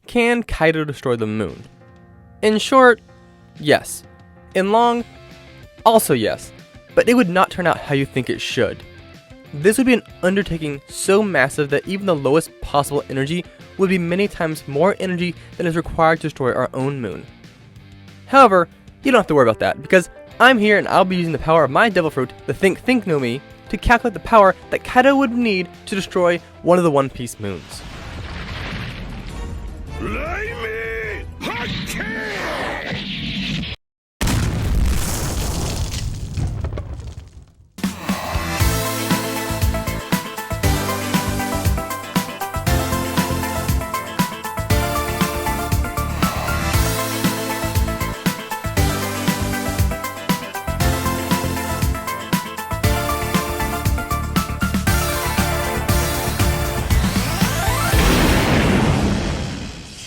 can Kaido destroy the moon? In short, yes. In long, also yes. But it would not turn out how you think it should. This would be an undertaking so massive that even the lowest possible energy would be many times more energy than is required to destroy our own moon. However, you don't have to worry about that, because I'm here and I'll be using the power of my devil fruit, the Think No Me, to calculate the power that Kaido would need to destroy one of the One Piece moons.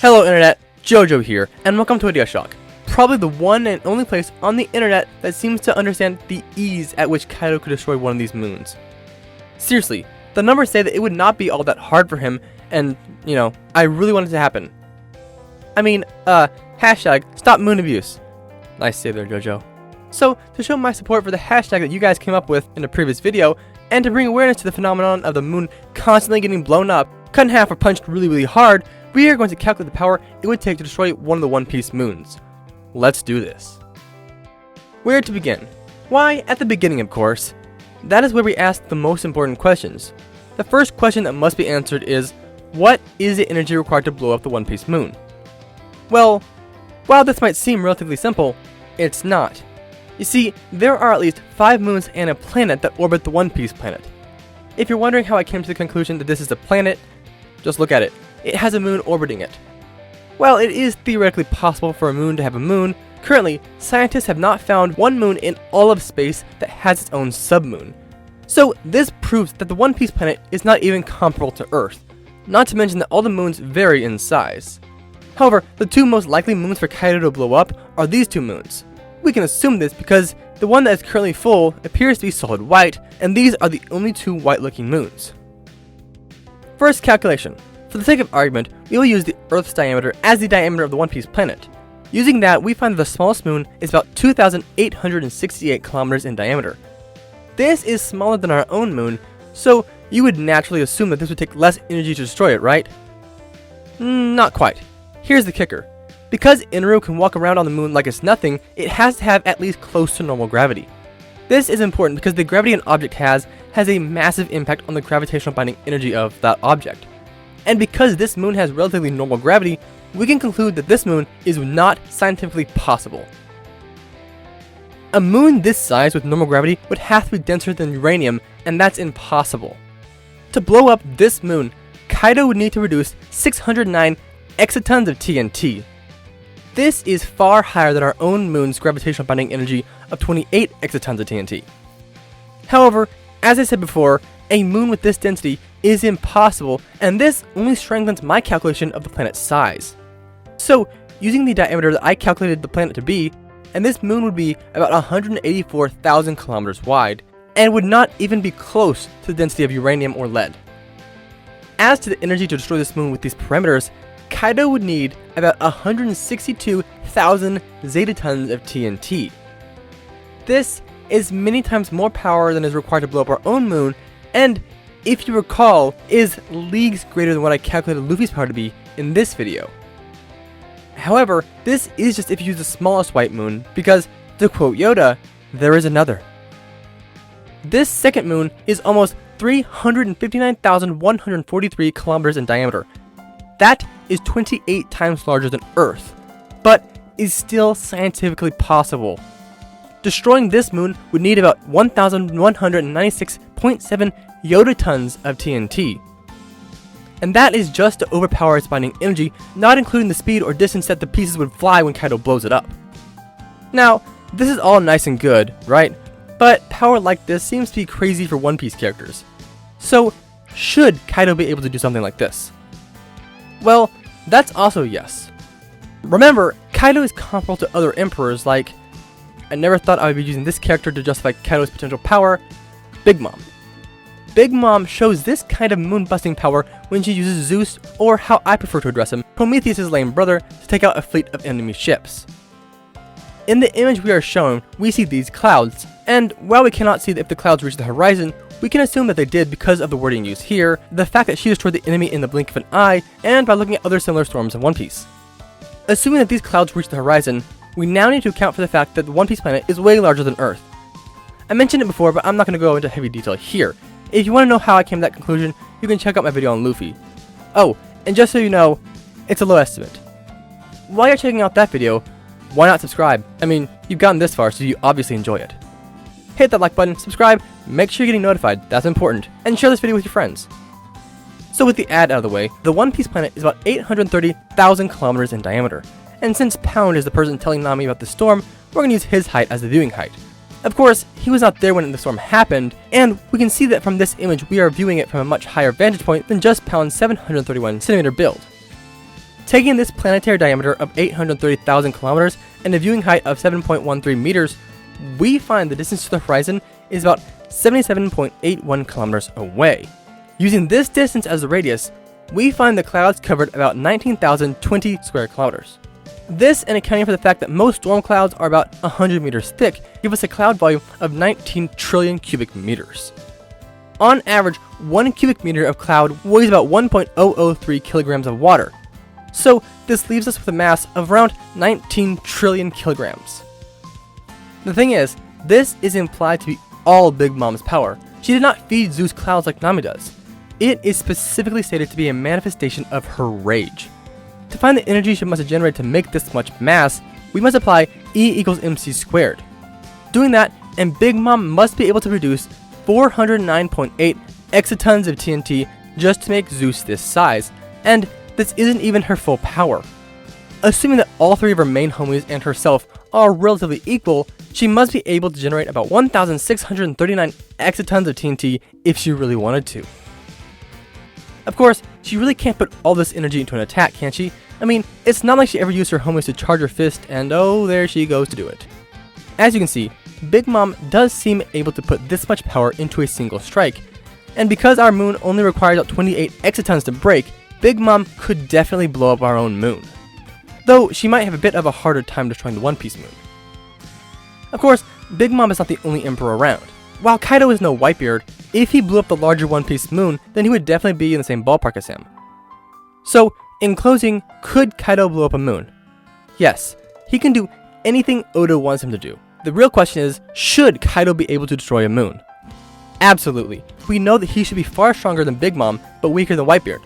Hello Internet, Jojo here, and welcome to Ideashock, probably the one and only place on the internet that seems to understand the ease at which Kaido could destroy one of these moons. Seriously, the numbers say that it would not be all that hard for him, and, I really want it to happen. I mean, hashtag stop moon abuse. Nice save there, Jojo. So, to show my support for the hashtag that you guys came up with in a previous video, and to bring awareness to the phenomenon of the moon constantly getting blown up, cut in half or punched really hard, we are going to calculate the power it would take to destroy one of the One Piece moons. Let's do this. Where to begin? Why, at the beginning of course. That is where we ask the most important questions. The first question that must be answered is, what is the energy required to blow up the One Piece moon? Well, while this might seem relatively simple, it's not. You see, there are at least 5 moons and a planet that orbit the One Piece planet. If you're wondering how I came to the conclusion that this is a planet, just look at it. It has a moon orbiting it. While it is theoretically possible for a moon to have a moon, currently, scientists have not found one moon in all of space that has its own submoon. So this proves that the One Piece planet is not even comparable to Earth, not to mention that all the moons vary in size. However, the 2 most likely moons for Kaido to blow up are these 2 moons. We can assume this because the one that is currently full appears to be solid white, and these are the only 2 white-looking moons. First calculation. For the sake of argument, we will use the Earth's diameter as the diameter of the One Piece planet. Using that, we find that the smallest moon is about 2,868 kilometers in diameter. This is smaller than our own moon, so you would naturally assume that this would take less energy to destroy it, right? Not quite. Here's the kicker. Because Inaru can walk around on the moon like it's nothing, it has to have at least close to normal gravity. This is important because the gravity an object has a massive impact on the gravitational binding energy of that object. And because this moon has relatively normal gravity, we can conclude that this moon is not scientifically possible. A moon this size with normal gravity would have to be denser than uranium, and that's impossible. To blow up this moon, Kaido would need to reduce 609 exatons of TNT. This is far higher than our own moon's gravitational binding energy of 28 exatons of TNT. However, as I said before, a moon with this density is impossible, and this only strengthens my calculation of the planet's size. So, using the diameter that I calculated the planet to be, and this moon would be about 184,000 kilometers wide, and would not even be close to the density of uranium or lead. As to the energy to destroy this moon with these parameters, Kaido would need about 162,000 zetatons of TNT. This is many times more power than is required to blow up our own moon, and if you recall, is leagues greater than what I calculated Luffy's power to be in this video. However, this is just if you use the smallest white moon, because, to quote Yoda, there is another. This second moon is almost 359,143 kilometers in diameter. That is 28 times larger than Earth, but is still scientifically possible. Destroying this moon would need about 1,196.7 yotatons of TNT. And that is just to overpower its binding energy, not including the speed or distance that the pieces would fly when Kaido blows it up. Now, this is all nice and good, right? But power like this seems to be crazy for One Piece characters. So, should Kaido be able to do something like this? Well, that's also yes. Remember, Kaido is comparable to other emperors like, I never thought I would be using this character to justify Kaido's potential power, Big Mom. Big Mom shows this kind of moon-busting power when she uses Zeus, or how I prefer to address him, Prometheus' lame brother, to take out a fleet of enemy ships. In the image we are shown, we see these clouds, and while we cannot see if the clouds reach the horizon, we can assume that they did because of the wording used here, the fact that she destroyed the enemy in the blink of an eye, and by looking at other similar storms in One Piece. Assuming that these clouds reach the horizon, we now need to account for the fact that the One Piece planet is way larger than Earth. I mentioned it before, but I'm not going to go into heavy detail here. If you want to know how I came to that conclusion, you can check out my video on Luffy. Oh, and just so you know, it's a low estimate. While you're checking out that video, why not subscribe? I mean, you've gotten this far, so you obviously enjoy it. Hit that like button, subscribe, make sure you're getting notified, that's important, and share this video with your friends. So with the ad out of the way, the One Piece planet is about 830,000 kilometers in diameter, and since Pound is the person telling Nami about the storm, we're going to use his height as the viewing height. Of course, he was not there when the storm happened, and we can see that from this image we are viewing it from a much higher vantage point than just Pound's 731 centimeter build. Taking this planetary diameter of 830,000 kilometers and a viewing height of 7.13 meters, we find the distance to the horizon is about 77.81 kilometers away. Using this distance as the radius, we find the clouds covered about 19,020 square kilometers. This, and accounting for the fact that most storm clouds are about 100 meters thick, give us a cloud volume of 19 trillion cubic meters. On average, 1 cubic meter of cloud weighs about 1.003 kilograms of water. So this leaves us with a mass of around 19 trillion kilograms. The thing is, this is implied to be all Big Mom's power. She did not feed Zeus clouds like Nami does. It is specifically stated to be a manifestation of her rage. To find the energy she must have generated to make this much mass, we must apply E equals mc squared. Doing that, and Big Mom must be able to produce 409.8 exatons of TNT just to make Zeus this size, and this isn't even her full power. Assuming that all three of her main homies and herself are relatively equal, she must be able to generate about 1,639 exatons of TNT if she really wanted to. Of course, she really can't put all this energy into an attack, can she? I mean, it's not like she ever used her homies to charge her fist, and oh, there she goes to do it. As you can see, Big Mom does seem able to put this much power into a single strike, and because our moon only requires about 28 exatons to break, Big Mom could definitely blow up our own moon. Though she might have a bit of a harder time destroying the One Piece moon. Of course, Big Mom is not the only emperor around. While Kaido is no Whitebeard, if he blew up the larger One Piece moon, then he would definitely be in the same ballpark as him. So, in closing, could Kaido blow up a moon? Yes, he can do anything Oda wants him to do. The real question is, should Kaido be able to destroy a moon? Absolutely. We know that he should be far stronger than Big Mom, but weaker than Whitebeard.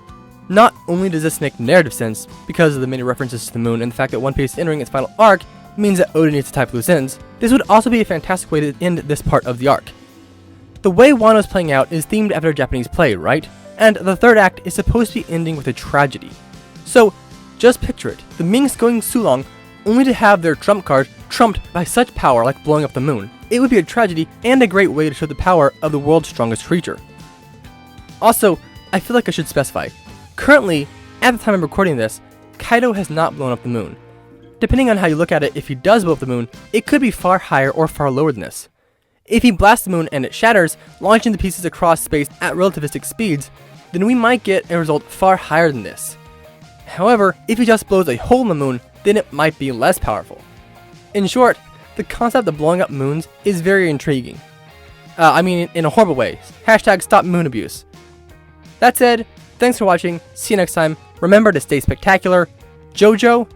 Not only does this make narrative sense, because of the many references to the moon and the fact that One Piece entering its final arc means that Oda needs to tie loose ends, this would also be a fantastic way to end this part of the arc. The way Wano is playing out is themed after a Japanese play, right? And the third act is supposed to be ending with a tragedy. So, just picture it, the Minks going Sulong, only to have their trump card trumped by such power like blowing up the moon. It would be a tragedy and a great way to show the power of the world's strongest creature. Also, I feel like I should specify, currently, at the time I'm recording this, Kaido has not blown up the moon. Depending on how you look at it, if he does blow up the moon, it could be far higher or far lower than this. If he blasts the moon and it shatters, launching the pieces across space at relativistic speeds, then we might get a result far higher than this. However, if he just blows a hole in the moon, then it might be less powerful. In short, the concept of blowing up moons is very intriguing. I mean, in a horrible way. Hashtag stop moon abuse. That said, thanks for watching, see you next time, remember to stay spectacular, JoJo